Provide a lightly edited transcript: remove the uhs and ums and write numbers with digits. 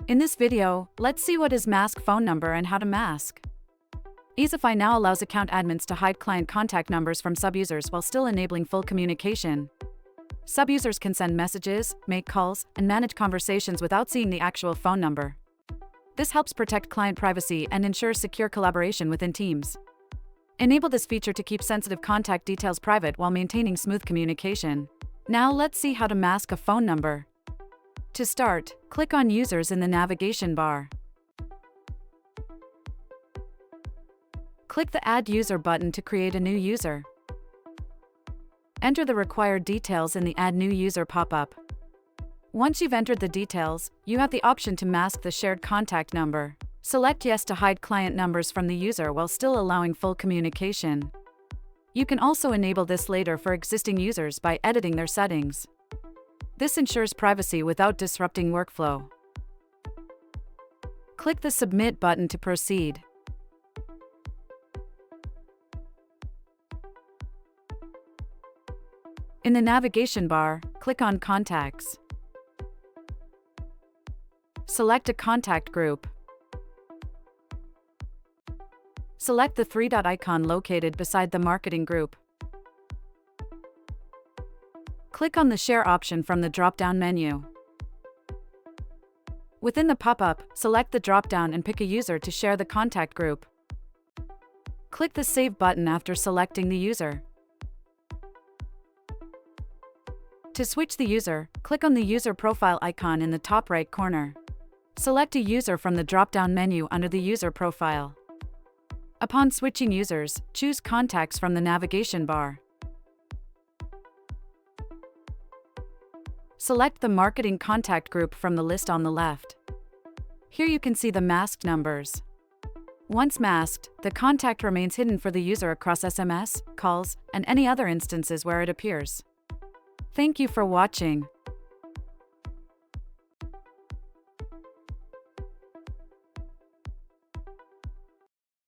In this video, let's see what is mask phone number and how to mask. Easify now allows account admins to hide client contact numbers from sub-users while still enabling full communication. Sub-users can send messages, make calls, and manage conversations without seeing the actual phone number. This helps protect client privacy and ensures secure collaboration within teams. Enable this feature to keep sensitive contact details private while maintaining smooth communication. Now let's see how to mask a phone number. To start, click on Users in the navigation bar. Click the Add User button to create a new user. Enter the required details in the Add New User pop-up. Once you've entered the details, you have the option to mask the shared contact number. Select Yes to hide client numbers from the user while still allowing full communication. You can also enable this later for existing users by editing their settings. This ensures privacy without disrupting workflow. Click the Submit button to proceed. In the navigation bar, click on Contacts. Select a contact group. Select the three-dot icon located beside the marketing group. Click on the Share option from the drop-down menu. Within the pop-up, select the drop-down and pick a user to share the contact group. Click the Save button after selecting the user. To switch the user, click on the user profile icon in the top right corner. Select a user from the drop-down menu under the user profile. Upon switching users, choose Contacts from the navigation bar. Select the marketing contact group from the list on the left. Here you can see the masked numbers. Once masked, the contact remains hidden for the user across SMS, calls, and any other instances where it appears. Thank you for watching.